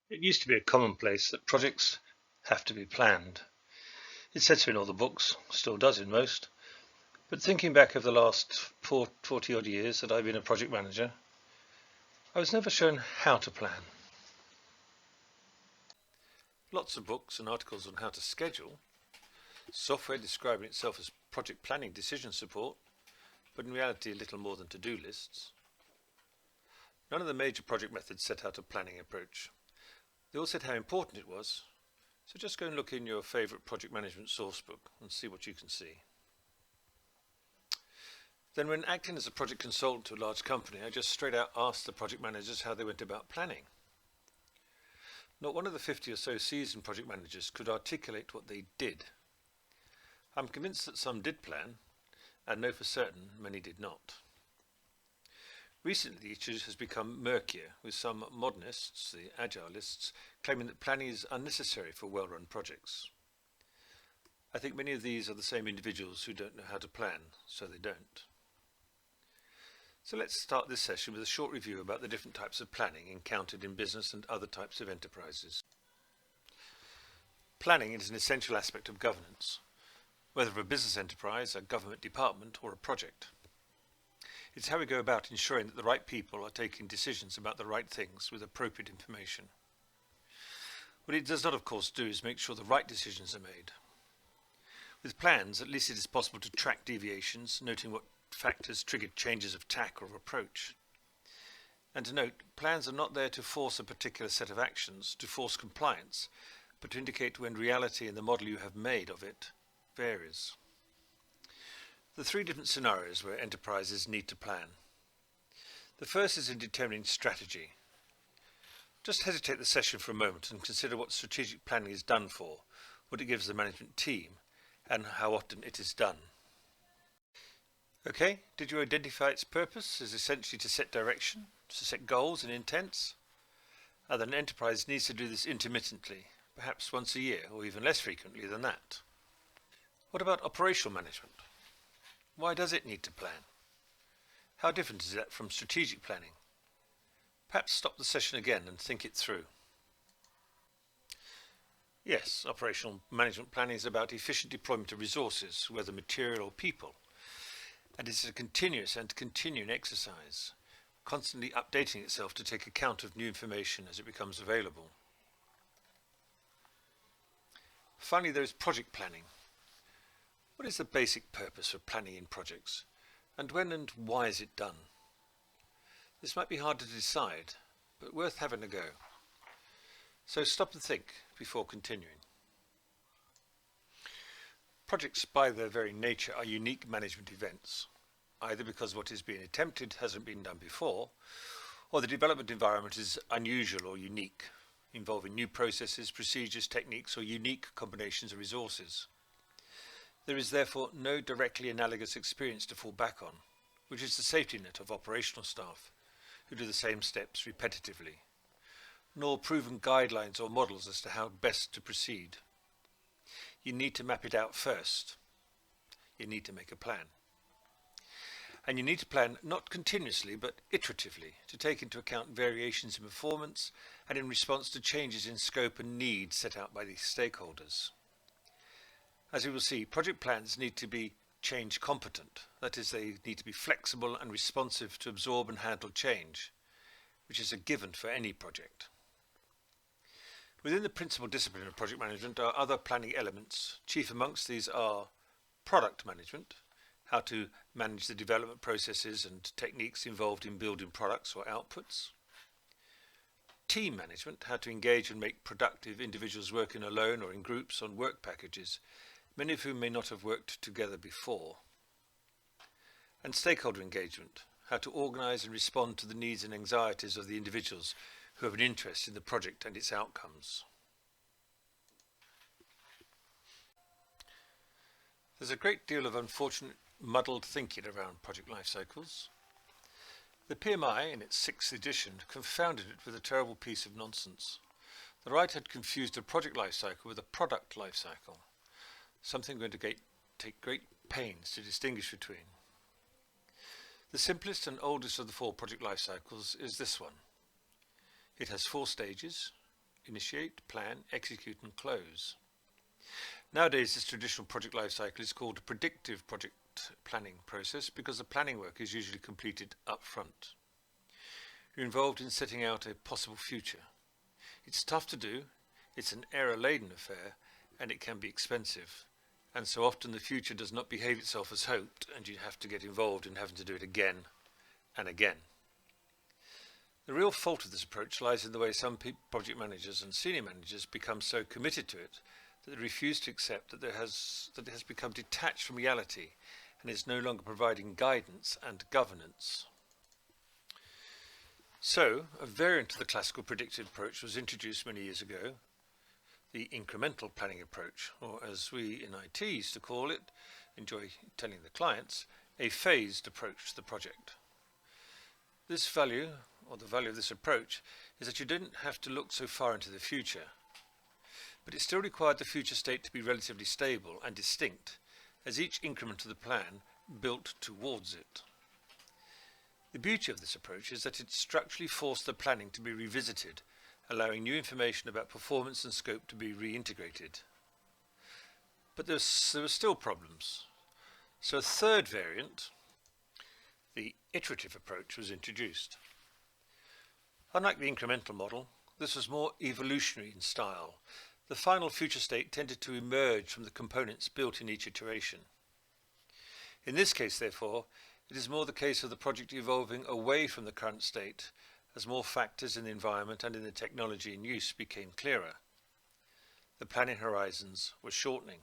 It used to be a commonplace that projects have to be planned. It said so in all the books, still does in most. But thinking back over the last 40 odd years that I've been a project manager, I was never shown how to plan. Lots of books and articles on how to schedule, software describing itself as project planning decision support, but in reality a little more than to-do lists. None of the major project methods set out a planning approach. They all said how important it was, so just go and look in your favourite project management source book and see what you can see. Then when acting as a project consultant to a large company, I just straight out asked the project managers how they went about planning. Not one of the 50 or so seasoned project managers could articulate what they did. I'm convinced that some did plan, and know for certain many did not. Recently the issue has become murkier, with some modernists, the agilists, claiming that planning is unnecessary for well-run projects. I think many of these are the same individuals who don't know how to plan, so they don't. So let's start this session with a short review about the different types of planning encountered in business and other types of enterprises. Planning is an essential aspect of governance, whether of a business enterprise, a government department, or a project. It's how we go about ensuring that the right people are taking decisions about the right things with appropriate information. What it does not, of course, do is make sure the right decisions are made. With plans, at least it is possible to track deviations, noting what factors triggered changes of tack or approach. And to note, plans are not there to force a particular set of actions, to force compliance, but to indicate when reality and the model you have made of it varies. The three different scenarios where enterprises need to plan. The first is in determining strategy. Just hesitate the session for a moment and consider what strategic planning is done for, what it gives the management team, and how often it is done. Okay, did you identify its purpose as essentially to set direction, to set goals and intents? An enterprise needs to do this intermittently, perhaps once a year or even less frequently than that. What about operational management? Why does it need to plan? How different is that from strategic planning? Perhaps stop the session again and think it through. Yes, operational management planning is about efficient deployment of resources, whether material or people. And it's a continuous and continuing exercise, constantly updating itself to take account of new information as it becomes available. Finally, there is project planning. What is the basic purpose of planning in projects, and when and why is it done? This might be hard to decide, but worth having a go. So stop and think before continuing. Projects by their very nature are unique management events, either because what is being attempted hasn't been done before, or the development environment is unusual or unique, involving new processes, procedures, techniques, or unique combinations of resources. There is therefore no directly analogous experience to fall back on, which is the safety net of operational staff, who do the same steps repetitively, nor proven guidelines or models as to how best to proceed. You need to map it out first. You need to make a plan. And you need to plan not continuously but iteratively to take into account variations in performance and in response to changes in scope and needs set out by the stakeholders. As we will see, project plans need to be change competent. That is, they need to be flexible and responsive to absorb and handle change, which is a given for any project. Within the principal discipline of project management are other planning elements. Chief amongst these are product management, how to manage the development processes and techniques involved in building products or outputs. Team management, how to engage and make productive individuals working alone or in groups on work packages, many of whom may not have worked together before. And stakeholder engagement, how to organise and respond to the needs and anxieties of the individuals who have an interest in the project and its outcomes. There's a great deal of unfortunate muddled thinking around project life cycles. The PMI, in its 6th edition, confounded it with a terrible piece of nonsense. The right had confused a project life cycle with a product life cycle, something I'm going to take great pains to distinguish between. The simplest and oldest of the 4 project life cycles is this one. It has 4 stages: initiate, plan, execute and close. Nowadays, this traditional project lifecycle is called a predictive project planning process because the planning work is usually completed up front. You're involved in setting out a possible future. It's tough to do, it's an error-laden affair, and it can be expensive. And so often the future does not behave itself as hoped, and you have to get involved in having to do it again and again. The real fault of this approach lies in the way some project managers and senior managers become so committed to it that they refuse to accept that it has become detached from reality and is no longer providing guidance and governance. So, a variant of the classical predictive approach was introduced many years ago, the incremental planning approach, or as we in IT used to call it, enjoy telling the clients, a phased approach to the project. This value, or the value of this approach, is that you didn't have to look so far into the future, but it still required the future state to be relatively stable and distinct, as each increment of the plan built towards it. The beauty of this approach is that it structurally forced the planning to be revisited, allowing new information about performance and scope to be reintegrated. But there were still problems. So a third variant, the iterative approach, was introduced. Unlike the incremental model, this was more evolutionary in style. The final future state tended to emerge from the components built in each iteration. In this case, therefore, it is more the case of the project evolving away from the current state as more factors in the environment and in the technology in use became clearer. The planning horizons were shortening.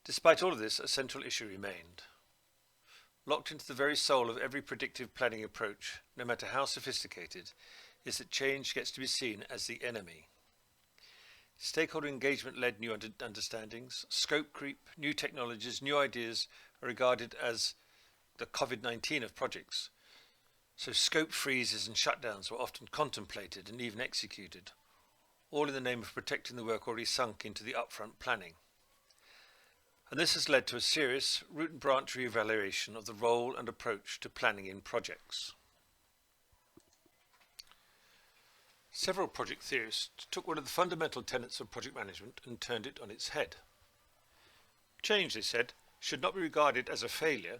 Despite all of this, a central issue remained. Locked into the very soul of every predictive planning approach, no matter how sophisticated, is that change gets to be seen as the enemy. Stakeholder engagement led new understandings, scope creep, new technologies, new ideas are regarded as the COVID-19 of projects. So scope freezes and shutdowns were often contemplated and even executed, all in the name of protecting the work already sunk into the upfront planning. And this has led to a serious root and branch re-evaluation of the role and approach to planning in projects. Several project theorists took one of the fundamental tenets of project management and turned it on its head. Change, they said, should not be regarded as a failure.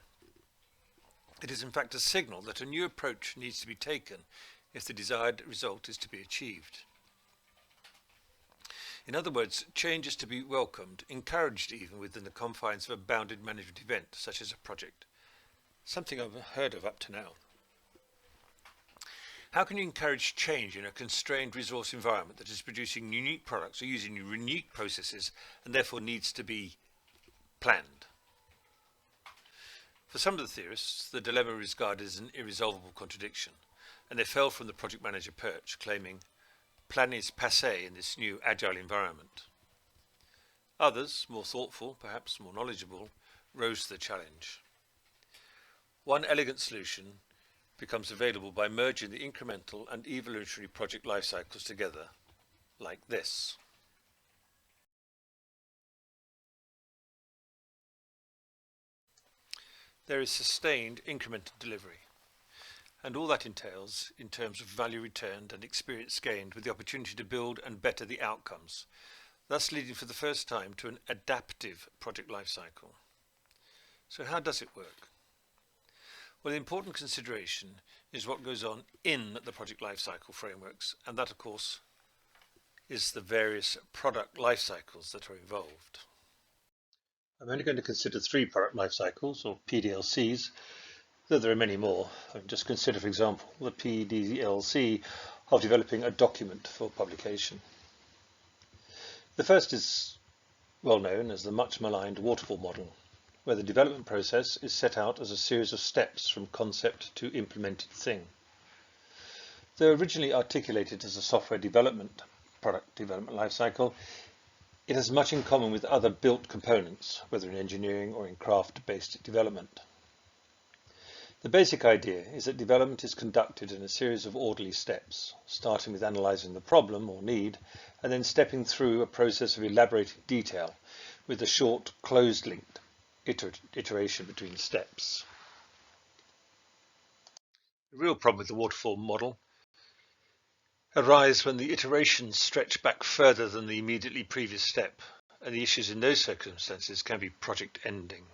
It is in fact a signal that a new approach needs to be taken if the desired result is to be achieved. In other words, change is to be welcomed, encouraged even within the confines of a bounded management event, such as a project. Something I've heard of up to now. How can you encourage change in a constrained resource environment that is producing unique products or using unique processes and therefore needs to be planned? For some of the theorists, the dilemma is regarded as an irresolvable contradiction, and they fell from the project manager perch, claiming plan is passé in this new agile environment. Others, more thoughtful, perhaps more knowledgeable, rose to the challenge. One elegant solution becomes available by merging the incremental and evolutionary project life cycles together, like this. There is sustained incremental delivery, and all that entails in terms of value returned and experience gained with the opportunity to build and better the outcomes, thus leading for the first time to an adaptive project life cycle. So how does it work? Well, the important consideration is what goes on in the project life cycle frameworks, and that, of course, is the various product life cycles that are involved. I'm only going to consider 3 product life cycles, or PDLCs, though there are many more. Just consider, for example, the PDLC of developing a document for publication. The first is well known as the much maligned waterfall model, where the development process is set out as a series of steps from concept to implemented thing. Though originally articulated as a software development, product development lifecycle, it has much in common with other built components, whether in engineering or in craft-based development. The basic idea is that development is conducted in a series of orderly steps, starting with analysing the problem or need, and then stepping through a process of elaborated detail with a short closed-linked iteration between steps. The real problem with the waterfall model arise when the iterations stretch back further than the immediately previous step, and the issues in those circumstances can be project ending.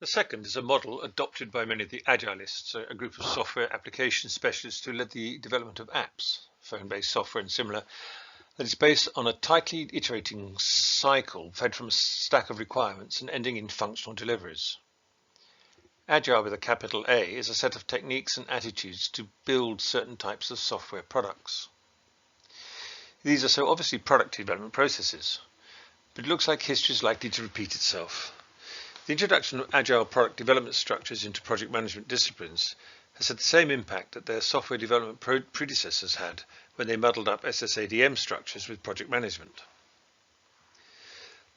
The second is a model adopted by many of the Agilists, a group of software application specialists who led the development of apps, phone-based software and similar, that is based on a tightly iterating cycle fed from a stack of requirements and ending in functional deliveries. Agile with a capital A is a set of techniques and attitudes to build certain types of software products. These are so obviously product development processes, but it looks like history is likely to repeat itself. The introduction of agile product development structures into project management disciplines has had the same impact that their software development predecessors had when they muddled up SSADM structures with project management.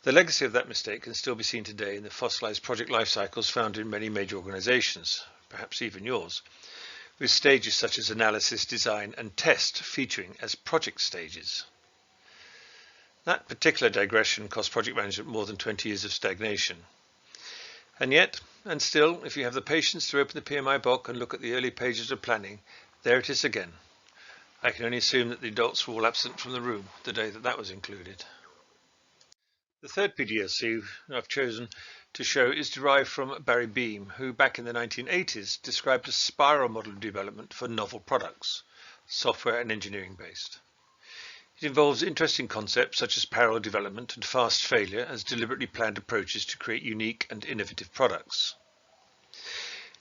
The legacy of that mistake can still be seen today in the fossilized project life cycles found in many major organizations, perhaps even yours, with stages such as analysis, design, and test featuring as project stages. That particular digression cost project management more than 20 years of stagnation. And yet, and still, if you have the patience to open the PMI book and look at the early pages of planning, there it is again. I can only assume that the adults were all absent from the room the day that was included. The third PDLC I've chosen to show is derived from Barry Beam, who back in the 1980s described a spiral model of development for novel products, software and engineering based. It involves interesting concepts such as parallel development and fast failure as deliberately planned approaches to create unique and innovative products.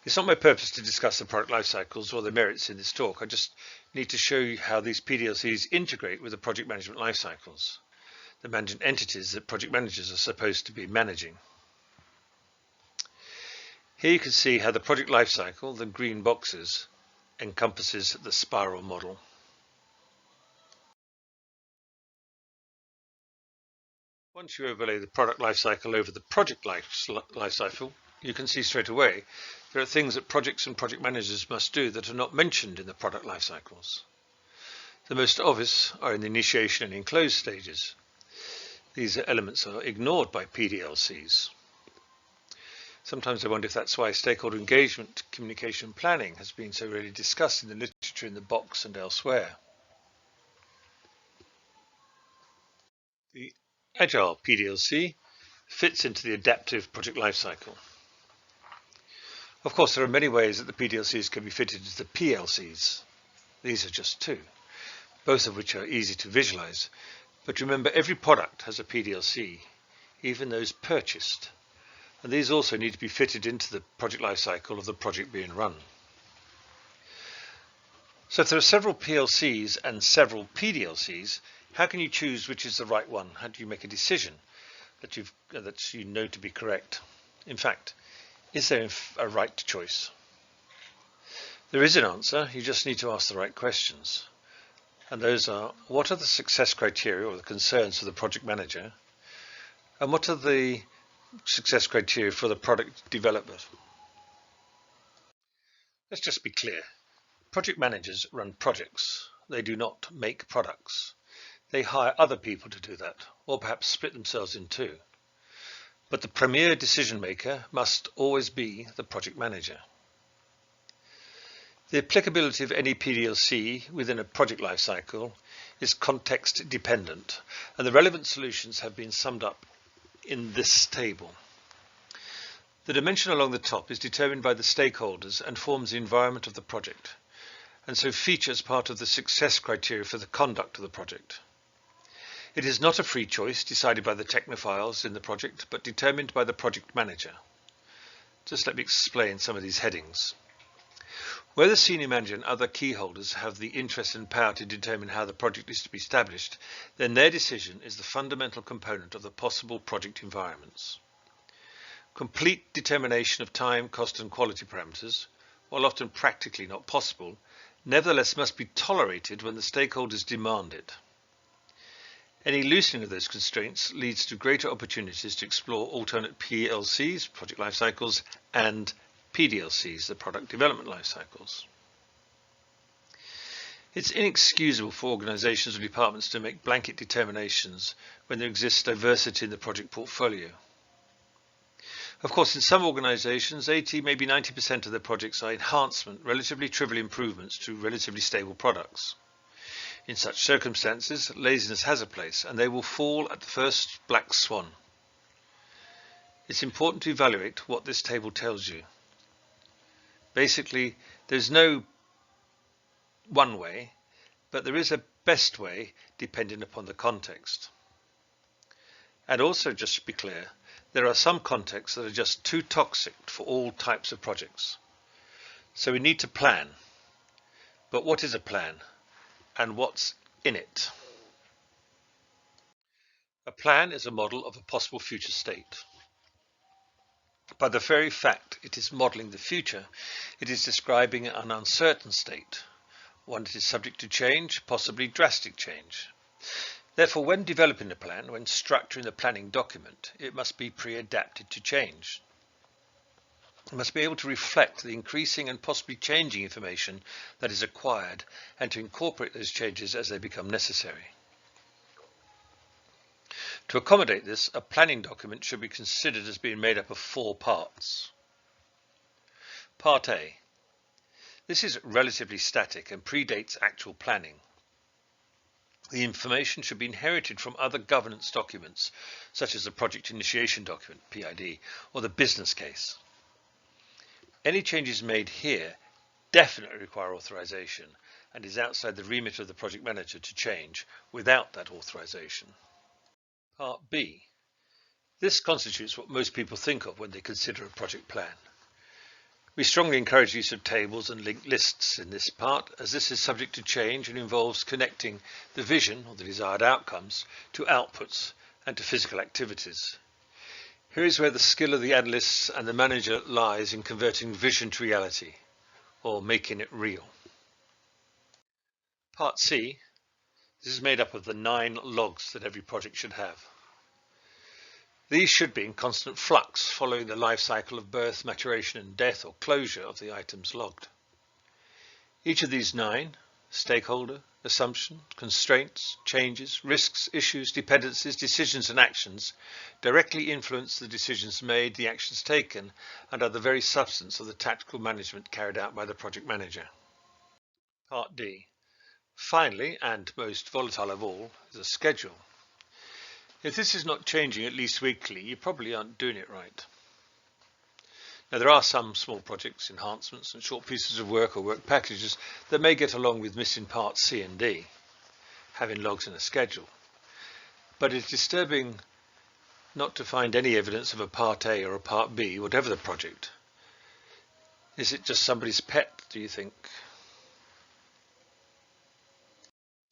It's not my purpose to discuss the product life cycles or their merits in this talk. I just need to show you how these PDLCs integrate with the project management life cycles, the management entities that project managers are supposed to be managing. Here you can see how the project life cycle, the green boxes, encompasses the spiral model. Once you overlay the product life cycle over the project life cycle, you can see straight away there are things that projects and project managers must do that are not mentioned in the product life cycles. The most obvious are in the initiation and enclosed stages. These elements are ignored by PDLCs. Sometimes I wonder if that's why stakeholder engagement, communication planning has been so rarely discussed in the literature in the box and elsewhere. The Agile PDLC fits into the adaptive project lifecycle. Of course, there are many ways that the PDLCs can be fitted into the PLCs. These are just two, both of which are easy to visualize. But remember, every product has a PDLC, even those purchased. And these also need to be fitted into the project lifecycle of the project being run. So if there are several PLCs and several PDLCs, how can you choose which is the right one? How do you make a decision that you know to be correct? In fact, is there a right choice? There is an answer, you just need to ask the right questions. And those are, what are the success criteria or the concerns for the project manager? And what are the success criteria for the product developer? Let's just be clear. Project managers run projects. They do not make products. They hire other people to do that, or perhaps split themselves in two. But the premier decision maker must always be the project manager. The applicability of any PDLC within a project lifecycle is context dependent, and the relevant solutions have been summed up in this table. The dimension along the top is determined by the stakeholders and forms the environment of the project, and so features part of the success criteria for the conduct of the project. It is not a free choice decided by the technophiles in the project, but determined by the project manager. Just let me explain some of these headings. Where the senior manager and other key holders have the interest and power to determine how the project is to be established, then their decision is the fundamental component of the possible project environments. Complete determination of time, cost and quality parameters, while often practically not possible, nevertheless must be tolerated when the stakeholders demand it. Any loosening of those constraints leads to greater opportunities to explore alternate PLCs, project life cycles, and PDLCs, the product development life cycles. It's inexcusable for organizations or departments to make blanket determinations when there exists diversity in the project portfolio. Of course, in some organizations, 80, maybe 90% of their projects are enhancement, relatively trivial improvements to relatively stable products. In such circumstances, laziness has a place, and they will fall at the first black swan. It's important to evaluate what this table tells you. Basically, there's no one way, but there is a best way depending upon the context. And also, just to be clear, there are some contexts that are just too toxic for all types of projects. So we need to plan. But what is a plan? And what's in it? A plan is a model of a possible future state. By the very fact it is modelling the future, it is describing an uncertain state, one that is subject to change, possibly drastic change. Therefore, when developing a plan, when structuring the planning document, it must be pre-adapted to change. It must be able to reflect the increasing and possibly changing information that is acquired and to incorporate those changes as they become necessary. To accommodate this, a planning document should be considered as being made up of 4 parts. Part A. This is relatively static and predates actual planning. The information should be inherited from other governance documents, such as the Project Initiation Document, PID, or the business case. Any changes made here definitely require authorization and is outside the remit of the project manager to change without that authorization. Part B. This constitutes what most people think of when they consider a project plan. We strongly encourage use of tables and linked lists in this part, as this is subject to change and involves connecting the vision or the desired outcomes to outputs and to physical activities. Here is where the skill of the analysts and the manager lies in converting vision to reality, or making it real. Part C. This is made up of the 9 logs that every project should have. These should be in constant flux following the life cycle of birth, maturation and death or closure of the items logged. Each of these 9, stakeholder, assumption, constraints, changes, risks, issues, dependencies, decisions and actions, directly influence the decisions made, the actions taken, and are the very substance of the tactical management carried out by the project manager. Part D. Finally, and most volatile of all, is a schedule. If this is not changing at least weekly, you probably aren't doing it right. Now, there are some small projects, enhancements and short pieces of work or work packages that may get along with missing parts C and D, having logs in a schedule. But it's disturbing not to find any evidence of a part A or a part B, whatever the project. Is it just somebody's pet, do you think?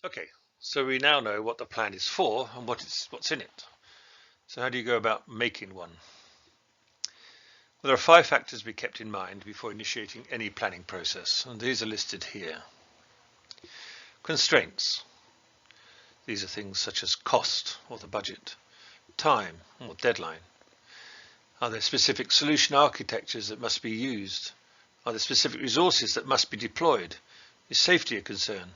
Okay. So we now know what the plan is for and what's in it. So how do you go about making one? Well, there are 5 factors to be kept in mind before initiating any planning process, and these are listed here. Constraints. These are things such as cost or the budget, time or deadline. Are there specific solution architectures that must be used? Are there specific resources that must be deployed? Is safety a concern?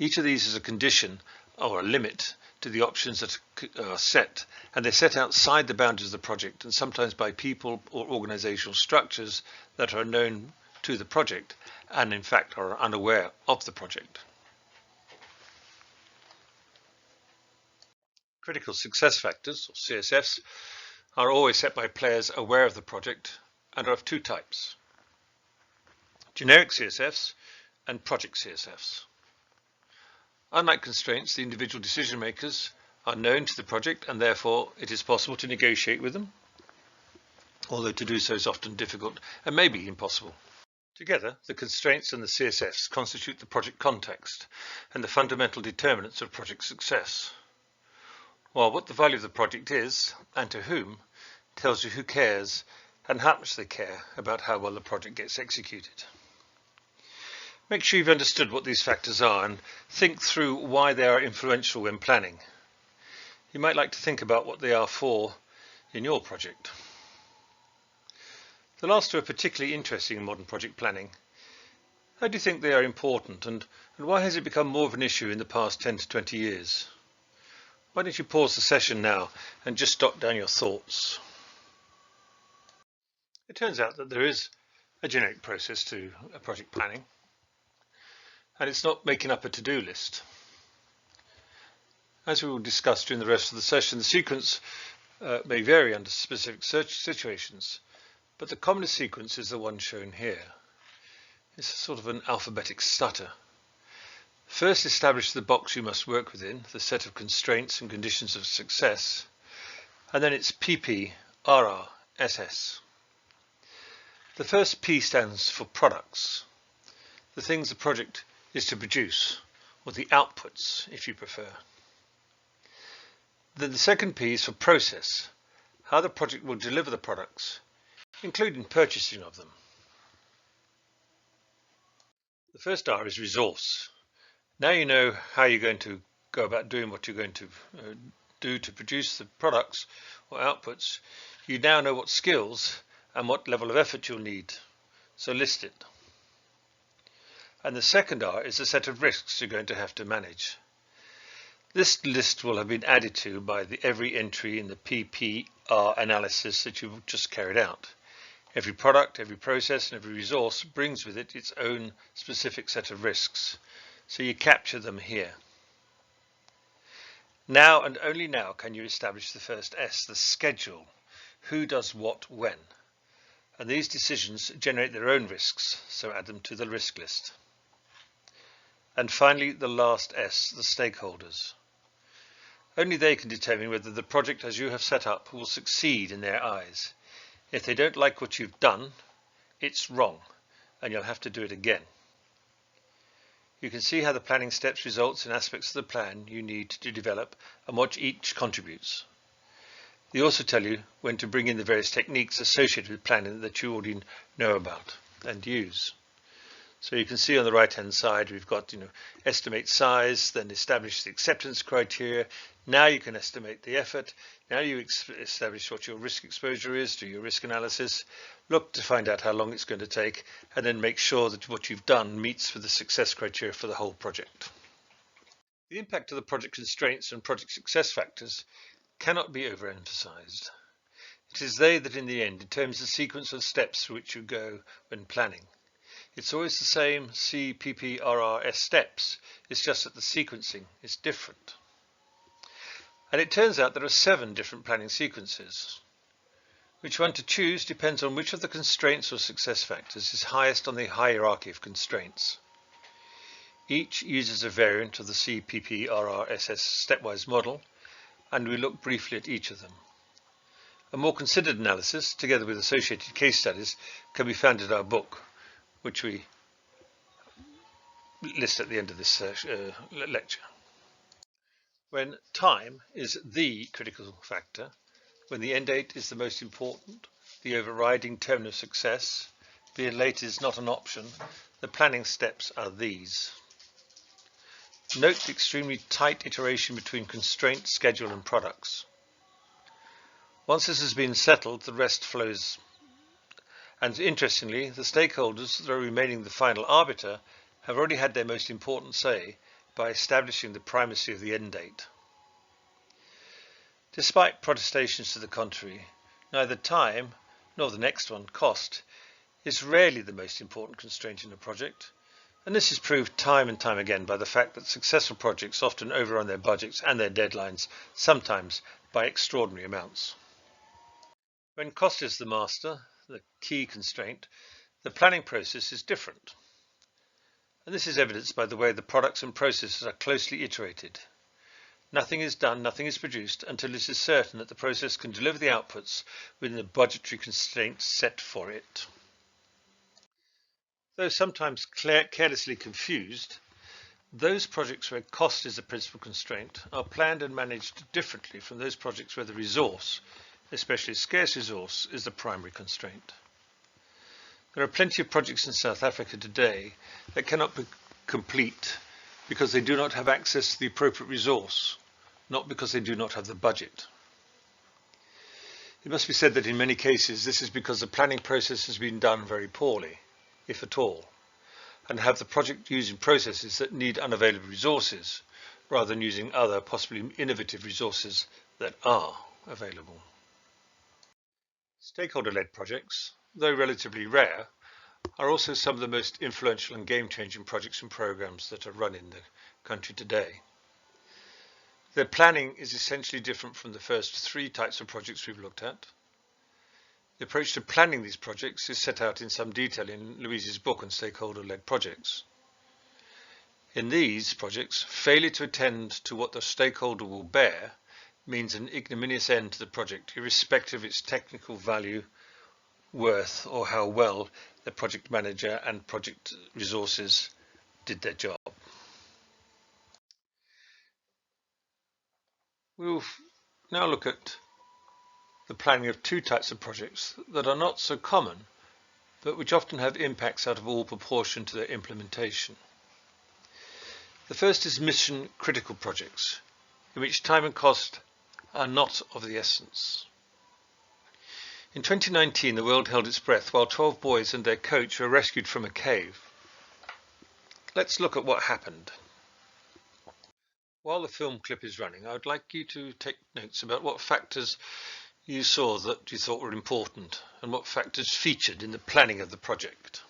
Each of these is a condition or a limit to the options that are set, and they're set outside the boundaries of the project and sometimes by people or organizational structures that are known to the project and in fact are unaware of the project. Critical success factors, or CSFs, are always set by players aware of the project and are of 2 types: generic CSFs and project CSFs. Unlike constraints, the individual decision makers are known to the project and therefore it is possible to negotiate with them, although to do so is often difficult and maybe impossible. Together, the constraints and the CSFs constitute the project context and the fundamental determinants of project success, while what the value of the project is and to whom tells you who cares and how much they care about how well the project gets executed. Make sure you've understood what these factors are and think through why they are influential when planning. You might like to think about what they are for in your project. The last 2 are particularly interesting in modern project planning. How do you think they are important, and why has it become more of an issue in the past 10 to 20 years? Why don't you pause the session now and just jot down your thoughts? It turns out that there is a generic process to project planning. and it's not making up a to-do list. As we will discuss during the rest of the session, the sequence may vary under specific situations, but the commonest sequence is the one shown here. It's sort of an alphabetic stutter. First, establish the box you must work within, the set of constraints and conditions of success, and then it's PP, RR, SS. The first P stands for products, the things the project is to produce, or the outputs if you prefer. Then the second P is for process, how the project will deliver the products, including purchasing of them. The first R is resource. Now you know how you're going to go about doing what you're going to do to produce the products or outputs. You now know what skills and what level of effort you'll need, so list it. And the second R is the set of risks you're going to have to manage. This list will have been added to by every entry in the PPR analysis that you've just carried out. Every product, every process, and every resource brings with it its own specific set of risks, so you capture them here. Now and only now can you establish the first S, the schedule. Who does what when? And these decisions generate their own risks, so add them to the risk list. And finally, the last S, the stakeholders. Only they can determine whether the project as you have set up will succeed in their eyes. If they don't like what you've done, it's wrong, and you'll have to do it again. You can see how the planning steps results in aspects of the plan you need to develop and what each contributes. They also tell you when to bring in the various techniques associated with planning that you already know about and use. So you can see on the right hand side we've got estimate size, then establish the acceptance criteria. Now you can estimate the effort. Now you establish what your risk exposure is, do your risk analysis, look to find out how long it's going to take, and then make sure that what you've done meets with the success criteria for the whole project. The impact of the project constraints and project success factors cannot be overemphasized. It is they that in the end determines the sequence of steps through which you go when planning. It's always the same C, P, P, R, R, S steps, it's just that the sequencing is different. And it turns out there are 7 different planning sequences. Which one to choose depends on which of the constraints or success factors is highest on the hierarchy of constraints. Each uses a variant of the C, P, P, R, R, S, S stepwise model, and we look briefly at each of them. A more considered analysis, together with associated case studies, can be found in our book, which we list at the end of this lecture. When time is the critical factor, when the end date is the most important, the overriding term of success, being late is not an option, the planning steps are these. Note the extremely tight iteration between constraint, schedule and products. Once this has been settled, the rest flows. And interestingly, the stakeholders, though remaining the final arbiter, have already had their most important say by establishing the primacy of the end date. Despite protestations to the contrary, neither time nor the next one, cost, is rarely the most important constraint in a project, and this is proved time and time again by the fact that successful projects often overrun their budgets and their deadlines, sometimes by extraordinary amounts. When cost is the master, the key constraint, the planning process is different. And this is evidenced by the way the products and processes are closely iterated. Nothing is done, nothing is produced until it is certain that the process can deliver the outputs within the budgetary constraints set for it. Though sometimes carelessly confused, those projects where cost is the principal constraint are planned and managed differently from those projects where the resource, especially scarce resource, is the primary constraint. There are plenty of projects in South Africa today that cannot be complete because they do not have access to the appropriate resource, not because they do not have the budget. It must be said that in many cases this is because the planning process has been done very poorly, if at all, and have the project using processes that need unavailable resources rather than using other, possibly innovative resources that are available. Stakeholder-led projects, though relatively rare, are also some of the most influential and game-changing projects and programs that are run in the country today. Their planning is essentially different from the first three types of projects we've looked at. The approach to planning these projects is set out in some detail in Louise's book on stakeholder-led projects. In these projects, failure to attend to what the stakeholder will bear means an ignominious end to the project, irrespective of its technical value, worth, or how well the project manager and project resources did their job. We'll now look at the planning of two types of projects that are not so common, but which often have impacts out of all proportion to their implementation. The first is mission critical projects, in which time and cost are not of the essence. In 2019, the world held its breath while 12 boys and their coach were rescued from a cave. Let's look at what happened. While the film clip is running, I would like you to take notes about what factors you saw that you thought were important and what factors featured in the planning of the project.